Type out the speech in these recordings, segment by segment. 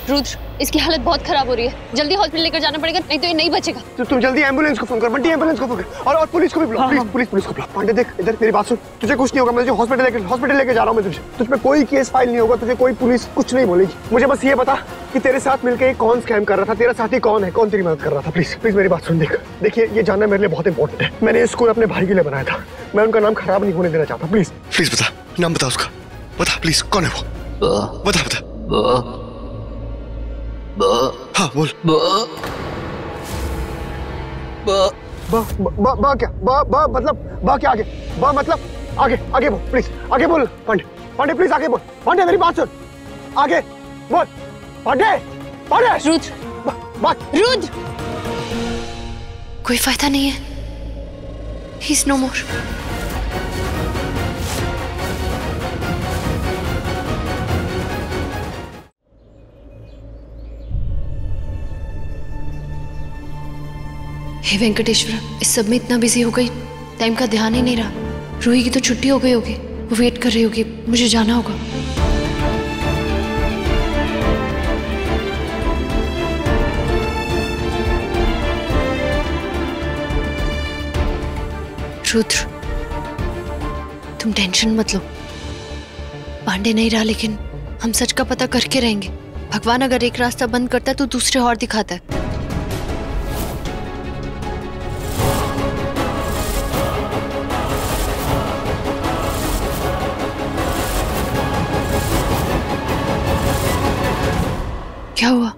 रुद्र, इसकी हालत बहुत खराब हो रही है, जल्दी हॉस्पिटल लेकर जाना पड़ेगा, नहीं तो ये नहीं बचेगा। तो तुम जल्दी एम्बुलेंस को फोन कर, बंटी एम्बुलेंस को फोन कर, और पुलिस को भी बुलाओ। प्लीज पुलिस को बुलाओ। पांडे देख इधर, मेरी बात सुन, तुझे कुछ नहीं होगा, मैं हॉस्पिटल लेके जा रहा हूँ। मैं तुझ पे कोई केस फाइल नहीं होगा, तुझे कोई पुलिस कुछ नहीं बोलेगी। मुझे बस ये बता कि तेरे साथ मिलकर कौन स्कैम कर रहा था, तेरा साथी कौन है, कौन तेरी मदद कर रहा था। प्लीज प्लीज मेरी बात सुन। देखिए ये जानना मेरे लिए बहुत इंपॉर्टेंट है। मैंने ये स्कूल अपने भाई के लिए बनाया था, मैं उनका नाम खराब नहीं होने देना चाहता। प्लीज प्लीज बता, नाम बता उसका, बता प्लीज, कौन है वो? बता। हाँ बोल। मतलब क्या आगे बोल प्लीज, आगे बोल। पांडे प्लीज आगे बोल। पांडे मेरी बात सुन, आगे बोल। पांडे रुद्र, कोई फायदा नहीं है, ही इज नो मोर। हे वेंकटेश्वर, इस सब में इतना बिजी हो गई, टाइम का ध्यान ही नहीं रहा। रूही की तो छुट्टी हो गई होगी, वो वेट कर रही होगी, मुझे जाना होगा। रुद्र, तुम टेंशन मत लो, पांडे नहीं रहा, लेकिन हम सच का पता करके रहेंगे। भगवान अगर एक रास्ता बंद करता है तो दूसरे और दिखाता है। क्या हुआ?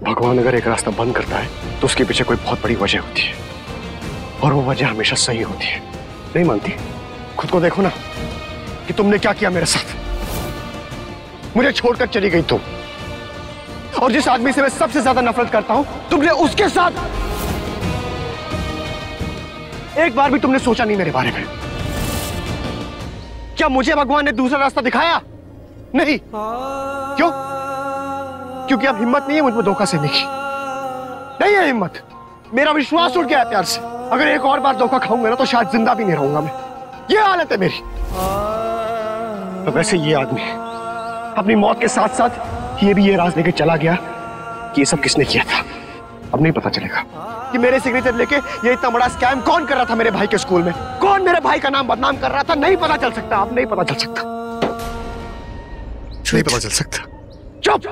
भगवान अगर एक रास्ता बंद करता है तो उसके पीछे कोई बहुत बड़ी वजह होती है, और वो वजह हमेशा सही होती है। नहीं मानती? खुद को देखो ना कि तुमने क्या किया मेरे साथ। मुझे छोड़कर चली गई तुम, और जिस आदमी से मैं सबसे ज्यादा नफरत करता हूं, तुमने उसके साथ एक बार भी तुमने सोचा नहीं मेरे बारे में। क्या मुझे भगवान ने दूसरा रास्ता दिखाया? नहीं। क्यों? क्योंकि अब हिम्मत नहीं है मुझ पर धोखा सहने की। नहीं है हिम्मत, मेरा विश्वास उठ गया है प्यार से। अगर एक और बार धोखा खाऊंगा ना तो शायद जिंदा भी नहीं रहूंगा मैं। ये हालत है मेरी। तो वैसे ये आदमी अपनी मौत के साथ साथ ये भी ये राज लेके चला गया कि ये सब किसने किया था। अब नहीं पता चलेगा कि मेरे सिग्नेचर लेके ये इतना बड़ा स्कैम कौन कर रहा था मेरे भाई के स्कूल में, कौन मेरे भाई का नाम बदनाम कर रहा था। नहीं पता चल सकता, अब नहीं पता चल सकता, नहीं पता चल सकता। चुप!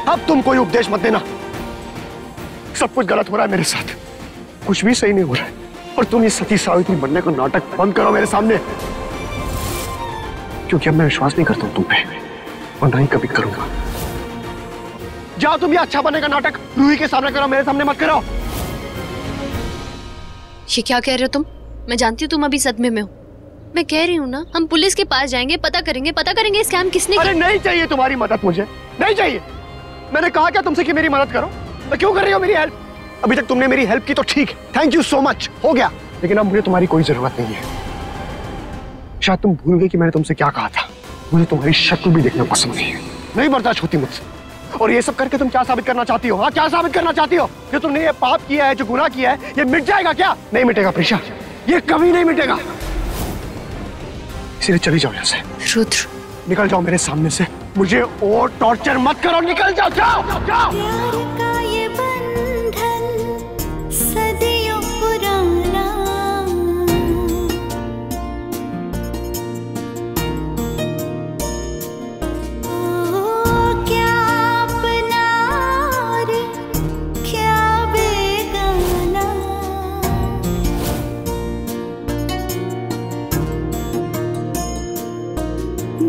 अब तुम कोई उपदेश मत देना। सब कुछ गलत हो रहा है मेरे साथ, कुछ भी सही नहीं हो रहा है, और तुम ये सती सावित्री बनने का नाटक बंद करो मेरे सामने, क्योंकि अब मैं विश्वास नहीं करता हूं तुम पे, और ना ही कभी करूंगा। जाओ तुम ये अच्छा बनने का नाटक रूही के सामने करो, मेरे सामने मत करो। ये क्या कह रहे हो तुम? मैं जानती हूँ तुम अभी सदमे में हो। मैं कह रही हूँ ना, हम पुलिस के पास जाएंगे, पता करेंगे स्कैम किसने किया। अरे नहीं चाहिए तुम्हारी मदद, मुझे नहीं चाहिए। मैंने कहा क्या तुमसे कि मेरी मदद करो, तो क्यों कर रही हो मेरी हेल्प? अभी तक तुमने मेरी हेल्प की तो ठीक है, थैंक यू सो मच, हो गया, लेकिन अब मुझे तुम्हारी कोई जरूरत नहीं है। शायद तुम भूल गए कि मैंने तुमसे क्या कहा था। मुझे तुम्हारी शक्ल भी देखना पसंद नहीं है, नहीं बर्दाश्त होती मुझसे। और ये सब करके तुम क्या साबित करना चाहती हो? हाँ, क्या साबित करना चाहती हो? जो तुमने ये पाप किया है, जो गुनाह किया है, ये मिट जाएगा क्या? नहीं मिटेगा प्रीशा, ये कभी नहीं मिटेगा। इसलिए चली जाओ यहाँ से। रुद्र, निकल जाओ मेरे सामने से, मुझे और टॉर्चर मत करो, निकल जाओ, जाओ, जाओ। प्यार का ये बंधन सदियों पुराना, ओ क्या अपना और क्या बेगाना,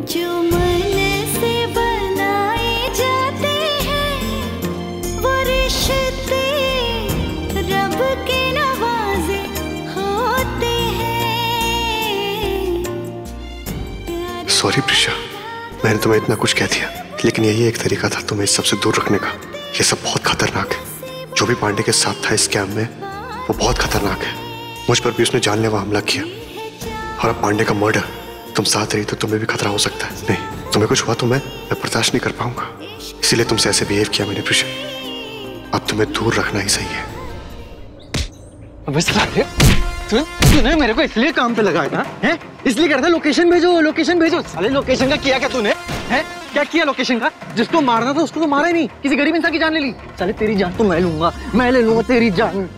जो मन से बनाए जाते हैं वो रिश्ते रब के नवाजे होते हैं। सॉरी प्रीशा, मैंने तुम्हें इतना कुछ कह दिया, लेकिन यही एक तरीका था तुम्हें इस सबसे दूर रखने का। ये सब बहुत खतरनाक है। जो भी पांडे के साथ था इस स्कैम में, वो बहुत खतरनाक है। मुझ पर भी उसने जानलेवा हमला किया, और अब पांडे का मर्डर। तुम साथ रही तो तुम्हें भी खतरा हो सकता है। नहीं, तुम्हें कुछ हुआ तो मैं बर्दाश्त नहीं कर पाऊंगा, इसीलिए तुमसे ऐसे बिहेव किया मैंने प्रीशा। अब तुम्हें दूर रखना ही सही है। अबे साले, तूने मेरे को इसलिए काम पे लगाया था, हैं? इसलिए कर था लोकेशन भेजो, लोकेशन भेजो। साले लोकेशन का किया क्या तूने? हैं? क्या किया लोकेशन का? जिसको मारना था उसको तो मारा ही नहीं, किसी गरीब इंसान की जान ले ली। साले तेरी जान तो मैं लूंगा, मैं ले लूंगा तेरी जान।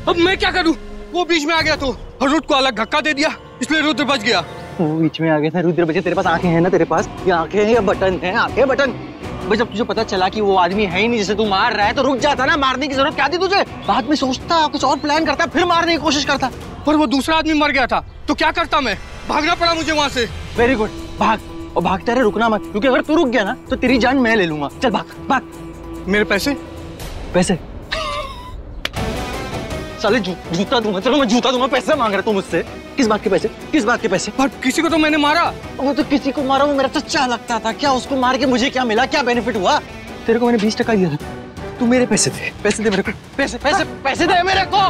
अब मैं क्या करूं? वो बीच में आ गया तो रुद्र को अलग धक्का दे दिया, इसलिए रुद्र बच गया। वो बीच में आ गया था, रुद्र बचे। तेरे पास आंखें हैं ना? तेरे पास ये आंखें हैं या बटन है? आंखें बटन। भाई जब तुझे पता चला कि वो आदमी है ही नहीं जिसे तू मार रहा है तो रुक जाता ना। मारने की जरूरत क्या थी तुझे? बाद में सोचता, कुछ और प्लान करता, फिर मारने की कोशिश करता। पर वो दूसरा आदमी मर गया था तो क्या करता मैं? भागना पड़ा मुझे वहां से। वेरी गुड, भाग। और भागते रहे, रुकना मत, क्योंकि अगर तू रुक गया ना तो तेरी जान मैं ले लूंगा। चल भाग भाग। मेरे पैसे? पैसे? साले जूता दूंगा। चलो मैं जूता दूंगा। पैसे मांग रहा तू मुझसे? किस बात के पैसे? किस बात के पैसे? पर किसी को तो मैंने मारा। वो तो किसी को मारा, वो मेरा चच्चा लगता था। क्या उसको मार के मुझे क्या मिला? क्या बेनिफिट हुआ? तेरे को मैंने 20 टका दिया था, तू मेरे पैसे दे। पैसे दे मेरे को। पैसे पैसे पैसे दे मेरे को।